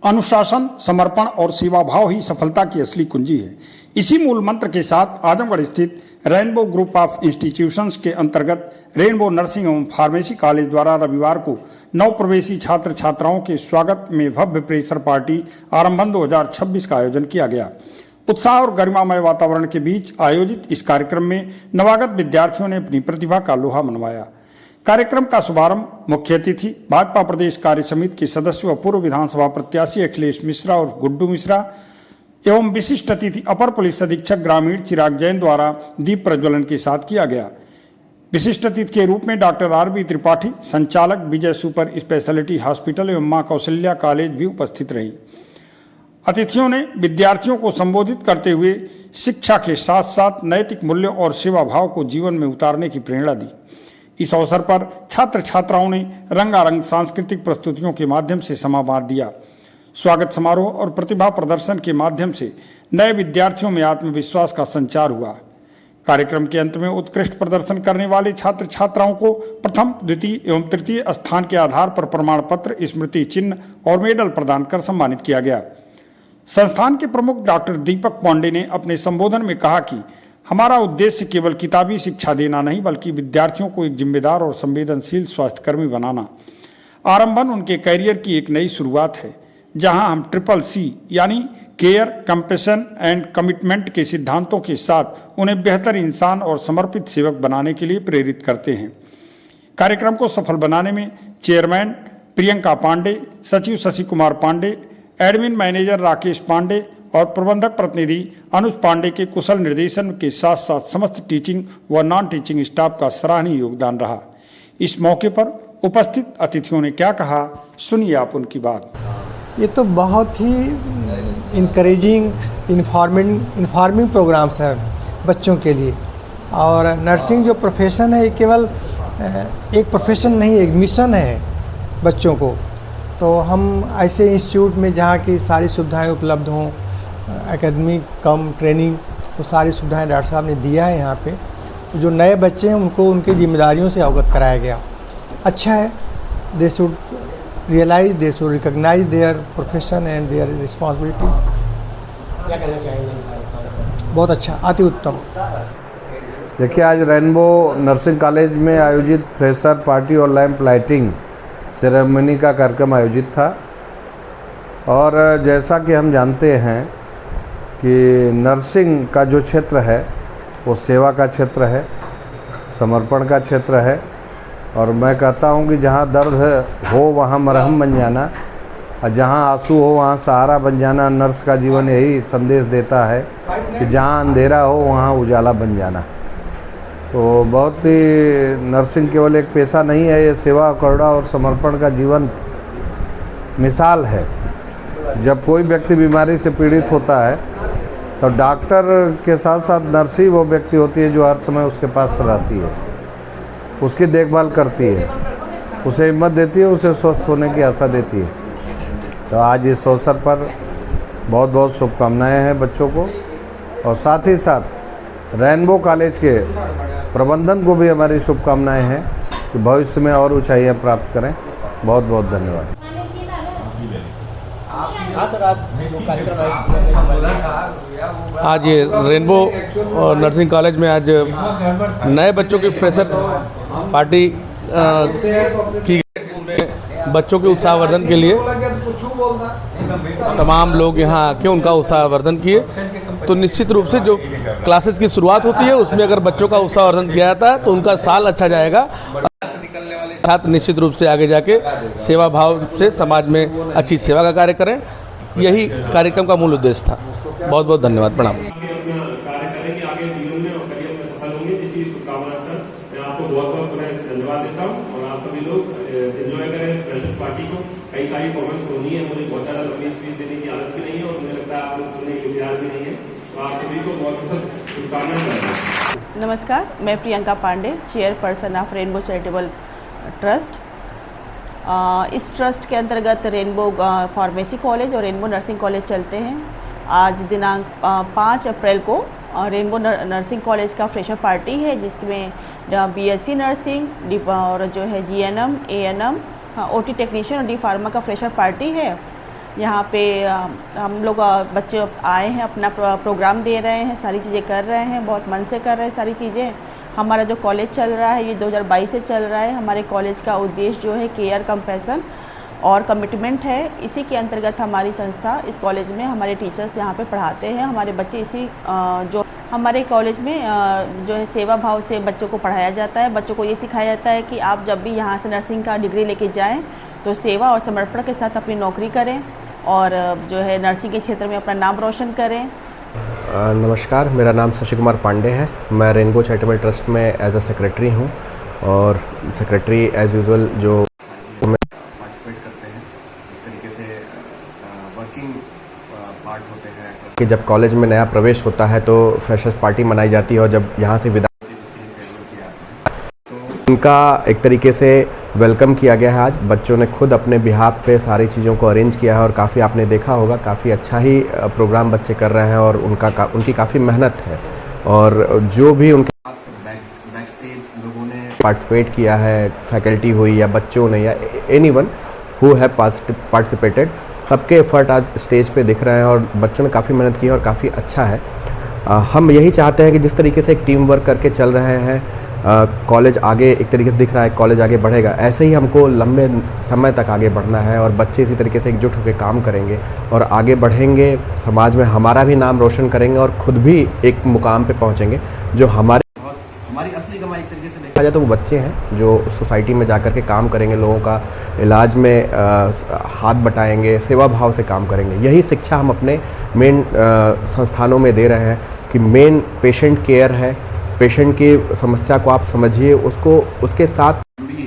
अनुशासन, समर्पण और सेवा भाव ही सफलता की असली कुंजी है। इसी मूल मंत्र के साथ आजमगढ़ स्थित रेनबो ग्रुप ऑफ इंस्टीट्यूशंस के अंतर्गत रेनबो नर्सिंग एवं फार्मेसी कॉलेज द्वारा रविवार को नव प्रवेशी छात्र छात्राओं के स्वागत में भव्य प्रेशर पार्टी आरंभन 2026 का आयोजन किया गया। उत्साह और गरिमामय वातावरण के बीच आयोजित इस कार्यक्रम में नवागत विद्यार्थियों ने अपनी प्रतिभा का लोहा मनवाया। कार्यक्रम का शुभारंभ मुख्य अतिथि भाजपा प्रदेश कार्य समिति के सदस्य व पूर्व विधानसभा प्रत्याशी अखिलेश मिश्रा और गुड्डू मिश्रा एवं विशिष्ट अतिथि अपर पुलिस अधीक्षक ग्रामीण चिराग जैन द्वारा दीप प्रज्वलन के साथ किया गया। विशिष्ट अतिथि के रूप में डॉक्टर आर.बी. त्रिपाठी, संचालक विजय सुपर स्पेशलिटी हॉस्पिटल एवं मां कौशल्या कॉलेज भी उपस्थित रही। अतिथियों ने विद्यार्थियों को संबोधित करते हुए शिक्षा के साथ साथ नैतिक मूल्यों और सेवा भाव को जीवन में उतारने की प्रेरणा दी। इस अवसर पर छात्र छात्राओं ने रंगारंग सांस्कृतिक प्रस्तुतियों के माध्यम से समा बांध दिया। स्वागत समारोह और प्रतिभा प्रदर्शन के माध्यम से नए विद्यार्थियों में आत्मविश्वास का संचार हुआ। कार्यक्रम के अंत में उत्कृष्ट प्रदर्शन करने वाले छात्र छात्राओं को प्रथम, द्वितीय एवं तृतीय स्थान के आधार पर प्रमाण पत्र, स्मृति चिन्ह और मेडल प्रदान कर सम्मानित किया गया। संस्थान के प्रमुख डॉक्टर दीपक पांडे ने अपने संबोधन में कहा कि हमारा उद्देश्य केवल किताबी शिक्षा देना नहीं बल्कि विद्यार्थियों को एक जिम्मेदार और संवेदनशील स्वास्थ्यकर्मी बनाना। आरंभन उनके करियर की एक नई शुरुआत है, जहां हम CCC यानी केयर, कंपैशन एंड कमिटमेंट के सिद्धांतों के साथ उन्हें बेहतर इंसान और समर्पित सेवक बनाने के लिए प्रेरित करते हैं। कार्यक्रम को सफल बनाने में चेयरमैन प्रियंका पांडे, सचिव शशि कुमार पांडे, एडमिन मैनेजर राकेश पांडे और प्रबंधक प्रतिनिधि अनुज पांडे के कुशल निर्देशन के साथ साथ समस्त टीचिंग व नॉन टीचिंग स्टाफ का सराहनीय योगदान रहा। इस मौके पर उपस्थित अतिथियों ने क्या कहा, सुनिए आप उनकी बात। ये तो बहुत ही इनकरेजिंग, इन्फॉर्मिंग प्रोग्राम्स है बच्चों के लिए। और नर्सिंग जो प्रोफेशन है ये केवल एक प्रोफेशन नहीं, एक मिशन है बच्चों को। तो हम ऐसे इंस्टीट्यूट में जहाँ की सारी सुविधाएं उपलब्ध हों, एकेडमिक कम ट्रेनिंग, वो सारी सुविधाएं डॉक्टर साहब ने दिया है यहाँ पे। जो नए बच्चे हैं उनको उनकी जिम्मेदारियों से अवगत कराया गया। अच्छा है, they should realise, they should recognise their profession and their responsibility. क्या कहना चाहेंगे? बहुत अच्छा, अति उत्तम। देखिए, आज रेनबो नर्सिंग कॉलेज में आयोजित फ्रेशर पार्टी और लैंप लाइटिंग सेरेमनी का कार्यक्रम आयोजित था। और जैसा कि हम जानते हैं कि नर्सिंग का जो क्षेत्र है वो सेवा का क्षेत्र है, समर्पण का क्षेत्र है। और मैं कहता हूँ कि जहाँ दर्द हो वहाँ मरहम बन जाना, और जहाँ आंसू हो वहाँ सहारा बन जाना। नर्स का जीवन यही संदेश देता है कि जहाँ अंधेरा हो वहाँ उजाला बन जाना। तो बहुत ही नर्सिंग केवल एक पेशा नहीं है, ये सेवा, करुणा और समर्पण का जीवन मिसाल है। जब कोई व्यक्ति बीमारी से पीड़ित होता है तो डॉक्टर के साथ साथ नर्स ही वो व्यक्ति होती है जो हर समय उसके पास रहती है, उसकी देखभाल करती है, उसे हिम्मत देती है, उसे स्वस्थ होने की आशा देती है। तो आज इस अवसर पर बहुत बहुत शुभकामनाएं हैं बच्चों को, और साथ ही साथ रेनबो कॉलेज के प्रबंधन को भी हमारी शुभकामनाएं हैं कि भविष्य में और ऊंचाइयां प्राप्त करें। बहुत बहुत धन्यवाद। आज ये रेनबो नर्सिंग कॉलेज में आज नए बच्चों की फ्रेशर पार्टी की गई। बच्चों के उत्साहवर्धन के लिए तमाम लोग यहाँ आके उनका उत्साहवर्धन किए। तो निश्चित रूप से जो क्लासेस की शुरुआत होती है उसमें अगर बच्चों का उत्साहवर्धन किया जाता है तो उनका साल अच्छा जाएगा। छात्र निश्चित रूप से आगे जाके सेवा भाव से समाज में अच्छी सेवा का कार्य करें, यही कार्यक्रम का मूल उद्देश्य था। बहुत बहुत धन्यवाद, प्रणाम। कार्य करेंगे आगे जीवन में और करियर में सफल होंगे, इसी शुभकामना के साथ मैं आपको बहुत बहुत धन्यवाद देता हूँ। और आप सभी लोग एंजॉय करें फ्रेशर्स पार्टी को। कई सारी कमेंट्स होनी है, मुझे बहुत ज़्यादा लंबी स्पीच देने की आदत भी नहीं है और मुझे लगता है आप लोग सुनने के तैयार भी नहीं है। तो आप सभी को बहुत बहुत शुभकामनाएं करता हूँ। नमस्कार, मैं Priyanka Pandey, chairperson of Rainbow Charitable Trust. इस ट्रस्ट के अंतर्गत रेनबो फार्मेसी कॉलेज और रेनबो नर्सिंग कॉलेज चलते हैं। आज दिनांक 5 अप्रैल को रेनबो नर्सिंग कॉलेज का फ्रेशर पार्टी है, जिसमें BSc नर्सिंग और जो है GNM, ANM, OT टेक्नीशियन और D फार्मा का फ्रेशर पार्टी है। यहाँ पे हम लोग बच्चे आए हैं, अपना प्रोग्राम दे रहे हैं, सारी चीज़ें कर रहे हैं, बहुत मन से कर रहे हैं सारी चीज़ें। हमारा जो कॉलेज चल रहा है ये 2022 से चल रहा है। हमारे कॉलेज का उद्देश्य जो है केयर, कंपैशन और कमिटमेंट है। इसी के अंतर्गत हमारी संस्था इस कॉलेज में हमारे टीचर्स यहाँ पे पढ़ाते हैं। हमारे बच्चे इसी जो हमारे कॉलेज में जो है सेवा भाव से बच्चों को पढ़ाया जाता है। बच्चों को ये सिखाया जाता है कि आप जब भी यहाँ से नर्सिंग का डिग्री लेके जाएं तो सेवा और समर्पण के साथ अपनी नौकरी करें और जो है नर्सिंग के क्षेत्र में अपना नाम रोशन करें। नमस्कार, मेरा नाम शशि कुमार पांडे है। मैं रेनबो चैरिटेबल ट्रस्ट में एज अ सेक्रेटरी हूँ और सेक्रेटरी एज यूजुअल जो पार्टिसिपेट करते हैं एक तरीके से वर्किंग पार्ट होते हैं कि जब कॉलेज में नया प्रवेश होता है तो फ्रेशर्स पार्टी मनाई जाती है और जब यहाँ से विदा उनका एक तरीके से वेलकम किया गया है। आज बच्चों ने खुद अपने बिहाफ पे सारी चीज़ों को अरेंज किया है और काफ़ी आपने देखा होगा काफ़ी अच्छा ही प्रोग्राम बच्चे कर रहे हैं और उनकी काफ़ी मेहनत है और जो भी उनके बैक स्टेज लोगों ने पार्टिसिपेट किया है, फैकल्टी हुई या बच्चों ने या एनीवन हु हैव पार्टिसिपेटेड, सबके एफर्ट आज स्टेज पे दिख रहे हैं और बच्चों ने काफ़ी मेहनत की है और काफ़ी अच्छा है। हम यही चाहते हैं कि जिस तरीके से एक टीम वर्क करके चल रहे हैं, कॉलेज आगे एक तरीके से दिख रहा है, कॉलेज आगे बढ़ेगा, ऐसे ही हमको लंबे समय तक आगे बढ़ना है और बच्चे इसी तरीके से एकजुट होकर काम करेंगे और आगे बढ़ेंगे, समाज में हमारा भी नाम रोशन करेंगे और खुद भी एक मुकाम पे पहुंचेंगे जो हमारी असली कमाई एक तरीके से देखा जाए तो वो बच्चे हैं जो सोसाइटी में जाकर के काम करेंगे, लोगों का इलाज में हाथ बटाएंगे, सेवा भाव से काम करेंगे। यही शिक्षा हम अपने मेन संस्थानों में दे रहे हैं कि मेन पेशेंट केयर है, पेशेंट की समस्या को आप समझिए, उसको उसके साथ जुड़िए,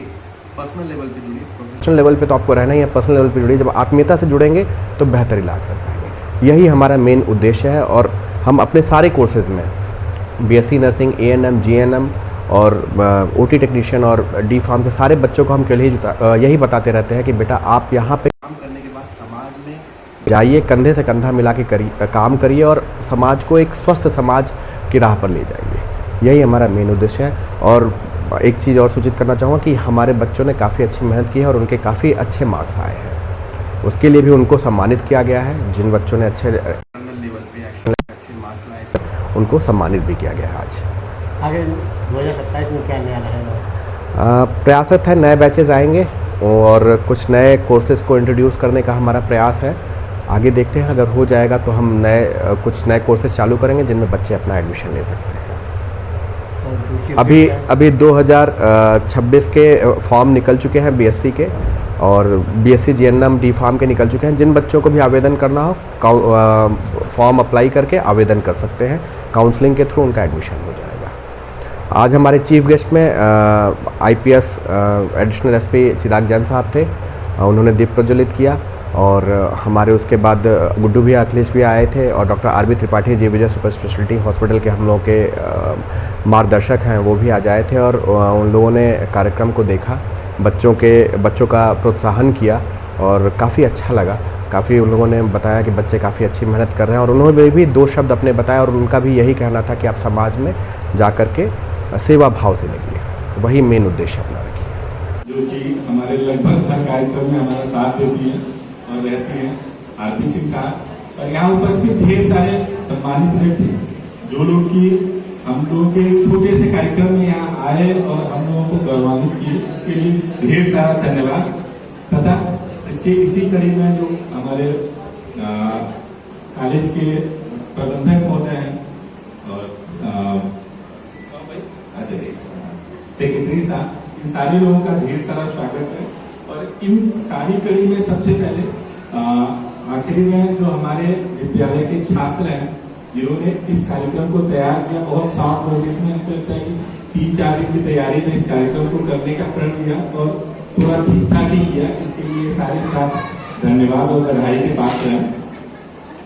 पर्सनल लेवल पे जुड़िए। प्रोफेशनल लेवल पे तो आपको रहना ही है, पर्सनल लेवल पे जुड़िए। जब आत्मीयता से जुड़ेंगे तो बेहतर इलाज कर पाएंगे। यही हमारा मेन उद्देश्य है और हम अपने सारे कोर्सेज़ में बीएससी नर्सिंग, एएनएम, जीएनएम और ओटी टेक्नीशियन और डी फार्म के सारे बच्चों को हम केवल यही बताते रहते हैं कि बेटा आप यहाँ पे काम करने के बाद समाज में जाइए, कंधे से कंधा मिला के काम करिए और समाज को एक स्वस्थ समाज की राह पर ले जाइए। यही हमारा मेन उद्देश्य है। और एक चीज़ और सूचित करना चाहूँगा कि हमारे बच्चों ने काफ़ी अच्छी मेहनत की है और उनके काफ़ी अच्छे मार्क्स आए हैं, उसके लिए भी उनको सम्मानित किया गया है। जिन बच्चों ने अच्छे लेवल पे अच्छे मार्क्स लाए उनको सम्मानित भी किया गया है आज। आगे 2027 में क्या नया रहेगा? प्रयासत है, नए बैचेज आएंगे और कुछ नए कोर्सेज को इंट्रोड्यूस करने का हमारा प्रयास है। आगे देखते हैं, अगर हो जाएगा तो हम कुछ नए कोर्सेज चालू करेंगे जिनमें बच्चे अपना एडमिशन ले सकते हैं। अभी 2026 के फॉर्म निकल चुके हैं बीएससी के और बीएससी जीएनएम डी फार्म के निकल चुके हैं। जिन बच्चों को भी आवेदन करना हो फॉर्म अप्लाई करके आवेदन कर सकते हैं, काउंसलिंग के थ्रू उनका एडमिशन हो जाएगा। आज हमारे चीफ गेस्ट में आईपीएस एडिशनल एसपी चिराग जैन साहब थे, उन्होंने दीप प्रज्वलित किया और हमारे उसके बाद गुड्डू भैया, अखिलेश भी आए थे और डॉक्टर आरबी त्रिपाठी जी विजय सुपर स्पेशलिटी हॉस्पिटल के हम लोगों के मार्गदर्शक हैं, वो भी आज आए थे और उन लोगों ने कार्यक्रम को देखा, बच्चों का प्रोत्साहन किया और काफ़ी अच्छा लगा। काफ़ी उन लोगों ने बताया कि बच्चे काफ़ी अच्छी मेहनत कर रहे हैं और उन्होंने भी 2 शब्द अपने बताए और उनका भी यही कहना था कि आप समाज में जा कर के सेवा भाव से लगिए, वही मेन उद्देश्य अपना रखिए। जो कि हमारे लगभग हर कार्यक्रम में हमारा साथ देती है और रहती हैं आरपी सिंह साहब और यहाँ उपस्थित ढेर सारे सम्मानित व्यक्ति जो लोग की हम लोगों के छोटे से कार्यक्रम में यहाँ आए और हम लोगों को गौरवान्वित किए, इसके लिए ढेर सारा धन्यवाद। तथा इसी कड़ी में जो हमारे कॉलेज के प्रबंधक महोदय हैं और सेक्रेटरी साहब, इन सारे लोगों का ढेर सारा स्वागत है। और इन सारी कड़ी में सबसे पहले आखिरी में जो हमारे विद्यालय के छात्र हैं जिन्होंने इस कार्यक्रम को तैयार किया, बहुत शॉर्ट नोटिस में हमको लगता है कि 3-4 दिन की तैयारी में इस कार्यक्रम को करने का प्रण लिया और पूरा ठीक ठाक ही किया, इसके लिए सारे साथ धन्यवाद और बधाई के पात्र हैं।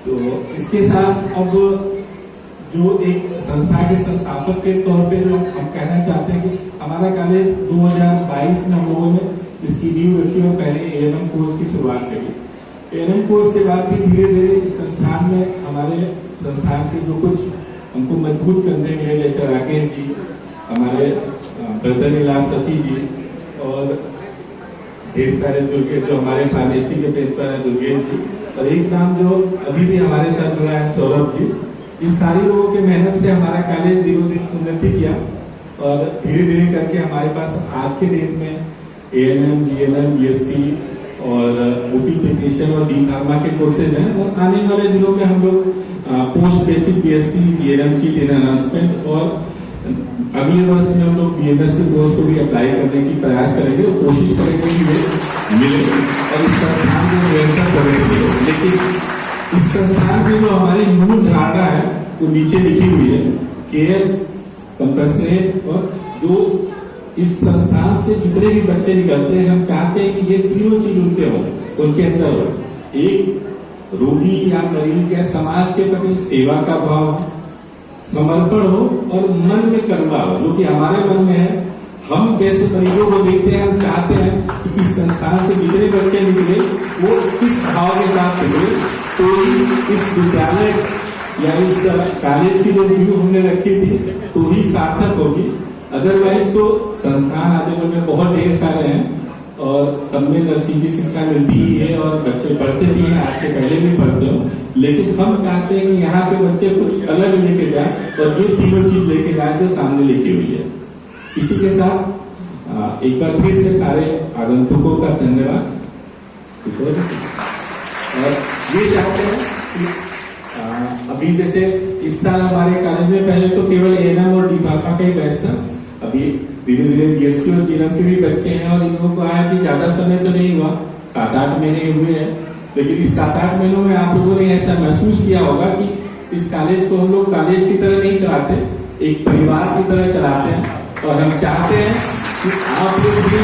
तो इसके साथ अब जो एक संस्था के संस्थापक के तौर पे जो हम कहना चाहते हैं कि हमारा कॉलेज 2022 में हम लोगों ने इसकी नींव रखी और पहले एएनएम कोर्स की शुरुआत करी। एएनएम कोर्स के बाद भी धीरे धीरे इस संस्थान में हमारे संस्थान के जो कुछ हमको मजबूत करने मिले, जैसे राकेश जी, हमारे ब्रदर इलाज शशि जी और ढेर सारे जो हमारे फार्मेसी के प्रिंसिपल हैं दुर्गेश जी, और एक नाम जो अभी भी हमारे साथ जुड़ा है सौरभ जी। इन सारी लोगों के मेहनत से हमारा कॉलेज दिनों दिन उन्नति किया और धीरे धीरे करके हमारे पास आज के डेट में ANM, GNM, BSc और OP टेक्नीशियन और डी फार्मा के कोर्सेज हैं और आने वाले दिनों में हम लोग post basic BSc, GNM seat in announcement और अगले वर्ष में हम लोग BMS के कोर्स को भी अप्लाई करने की प्रयास करेंगे और कोशिश करेंगे कि ये मिले और इस संस्थान में निरंतर करेंगे। लेकिन इस संस्थान की जो हमारी मूल धारणा है वो नीचे लिखी हुई है, केयर, कंपैशनेट, और जो इस संस्थान से जितने भी बच्चे निकलते हैं हम चाहते हैं कि ये तीनों चीज उनके हो, उनके अंदर हो। एक रोगी या मरीज या समाज के प्रति सेवा का भाव, समर्पण हो और मन में करुणा हो, जो कि हमारे मन में है। हम जैसे मरीजों को देखते हैं, हम चाहते हैं कि इस संस्थान से जितने बच्चे निकले वो इस भाव के साथ निकले, तो ही इस विद्यालय या इस कॉलेज की जो व्यू हमने रखी थी तो ही सार्थक होगी। अदरवाइज तो संस्थान आजमगढ़ में बहुत ढेर सारे हैं और सब में नर्सिंग की शिक्षा मिलती ही है और बच्चे पढ़ते भी हैं, आज के पहले भी पढ़ते हो, लेकिन हम चाहते हैं कि यहाँ के बच्चे कुछ अलग लेके जाए और ये तीनों चीज लेके जाए जो सामने लिखी हुई है। इसी के साथ एक बार फिर से सारे आगंतुकों का धन्यवाद। और ये चाहते हैं कि अभी जैसे इस साल हमारे कॉलेज में पहले तो केवल ANM और डी फार्मा का ही बैच था, अभी धीरे धीरे BSc और GNM के भी बच्चे हैं और इन लोगों को आया कि ज्यादा समय तो नहीं हुआ, 7-8 महीने हुए हैं, लेकिन इस 7-8 महीनों में आप लोगों ने ऐसा महसूस किया होगा कि इस कॉलेज को हम लोग कॉलेज की तरह नहीं चलाते, एक परिवार की तरह चलाते हैं और हम चाहते हैं कि आप लोग भी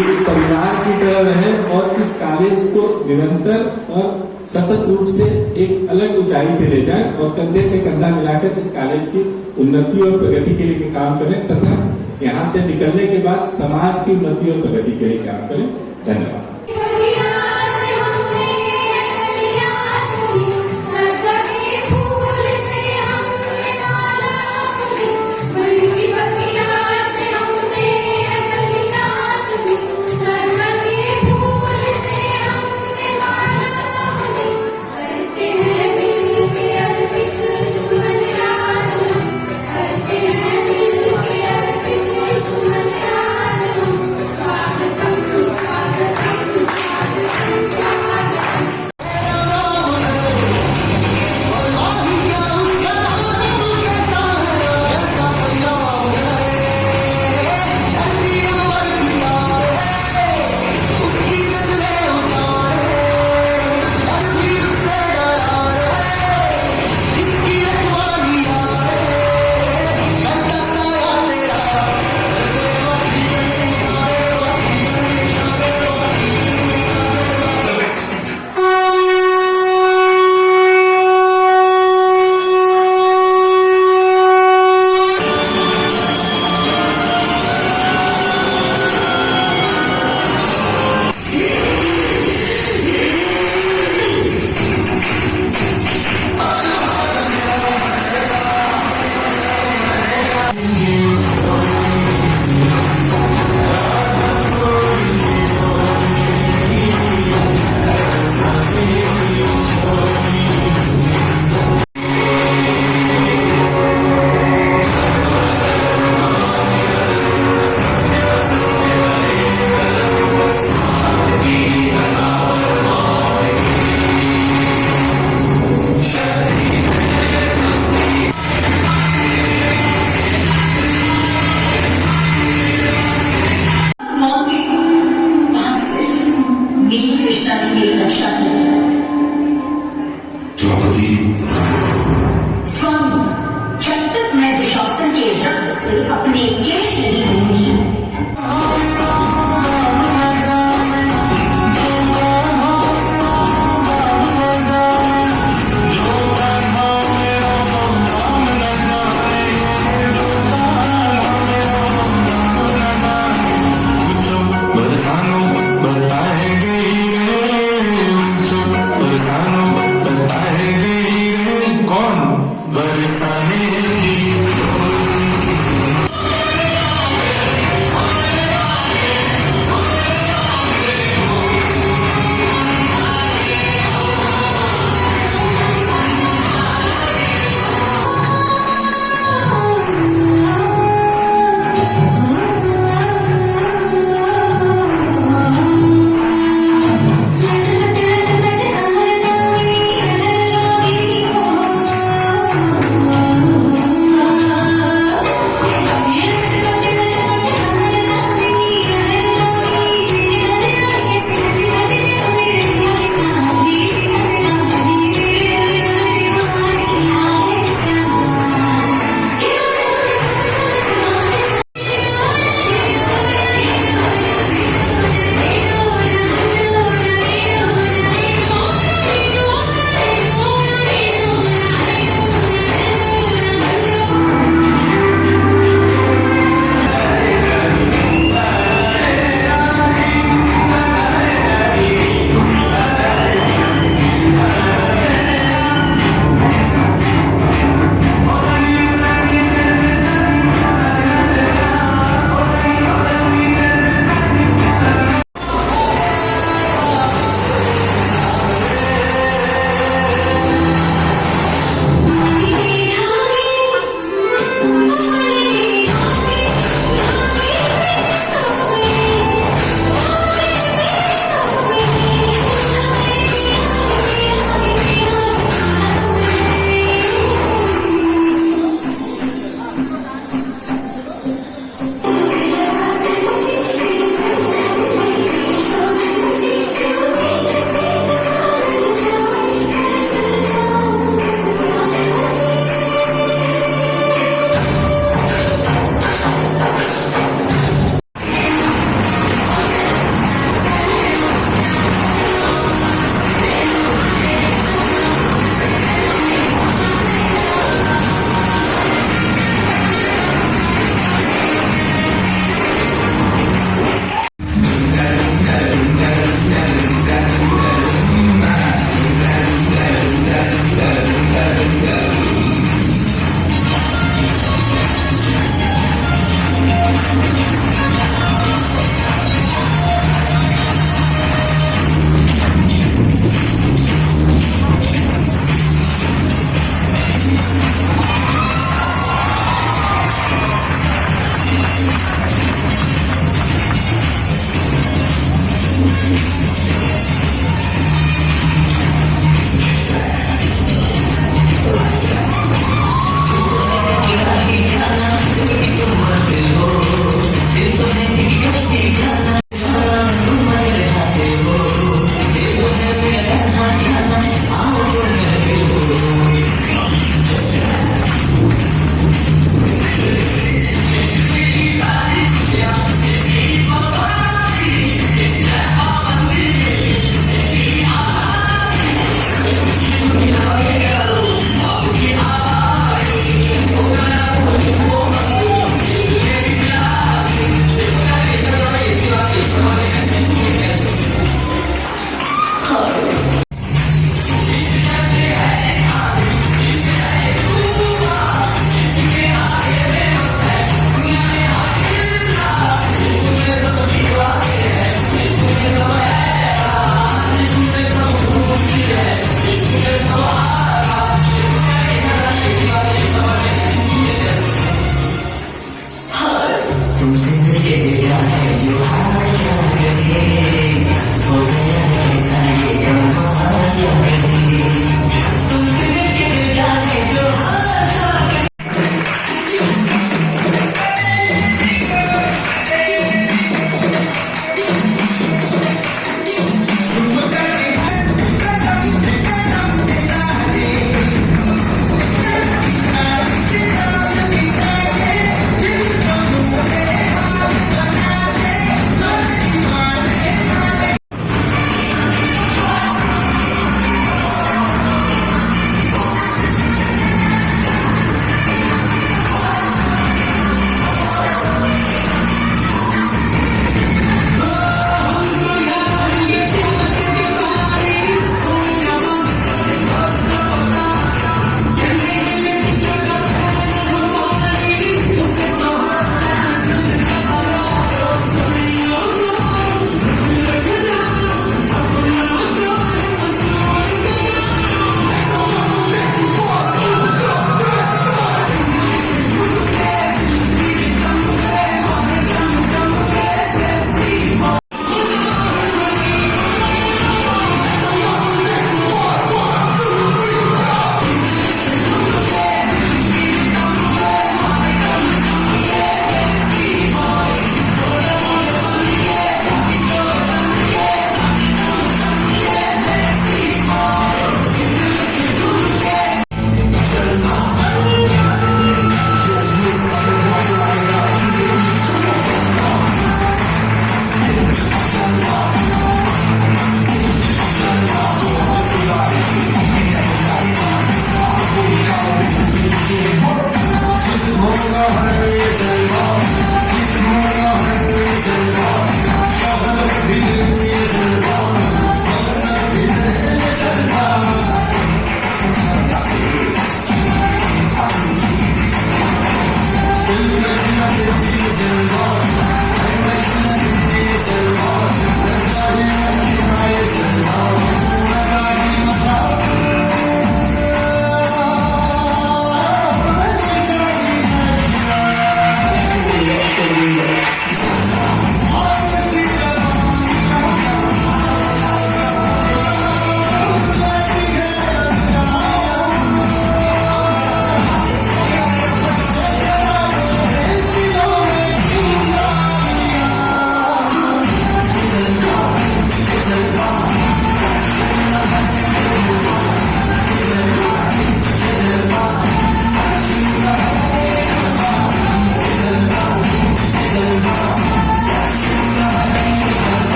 एक परिवार की तरह रहे और इस कॉलेज को निरंतर और सतत रूप से एक अलग ऊंचाई पे ले जाए और कंधे से कंधा मिलाकर इस कॉलेज की उन्नति और प्रगति के लिए काम करें तथा यहाँ से निकलने के बाद समाज की उन्नति और प्रगति के लिए काम करें। धन्यवाद।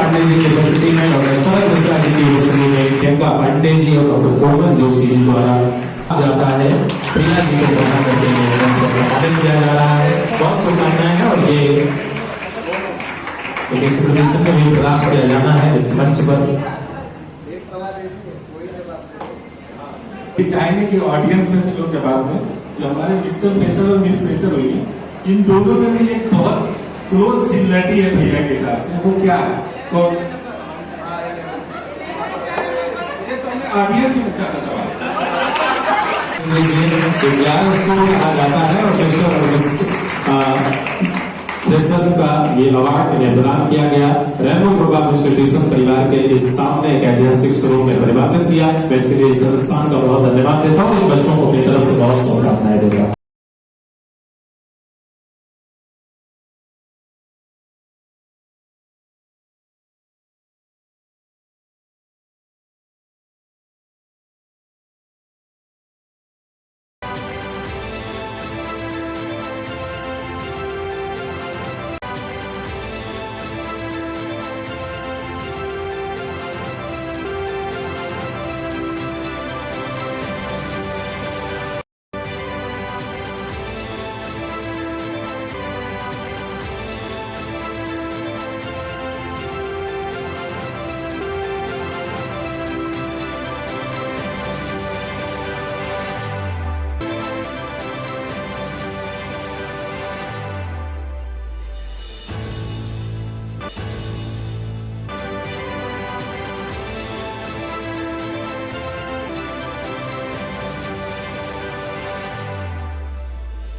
पांडे जी की उपस्थिति में, डॉक्टर शरद मिश्रा जी की उपस्थिति में, प्रियंका पांडे जी और डॉक्टर कोमल जोशी जी द्वारा जाता है प्रिया जी को ग्रहण करते हुए इस मंच पर सम्मानित किया जा रहा है। बहुत शुभकामनाएं हैं और ये एक स्मृति चिन्ह भी प्रदान किया जाना है इस मंच पर। चाहेंगे कि ऑडियंस में से लोग के बाद में जो हमारे मिस्टर फ्रेशर और मिस फ्रेशर हुई है, इन दोनों में भी एक बहुत क्लोज सिमिलरिटी है भैया के साथ से। वो क्या है? तो ऑडियंस में क्या सवाल 1100 कहा जाता है और मिस्टर और मिस फ्रेशर का ये अवार्ड इन्हें प्रदान किया गया। रेनबो ग्रुप ऑफ इंस्टीट्यूशन परिवार के इस सामने एक ऐतिहासिक स्वरूप में परिभाषित किया। मैं इसके लिए इस संस्थान का बहुत धन्यवाद देता हूँ। इन बच्चों को अपनी तरफ से बहुत शुभकामनाएं देता हूँ।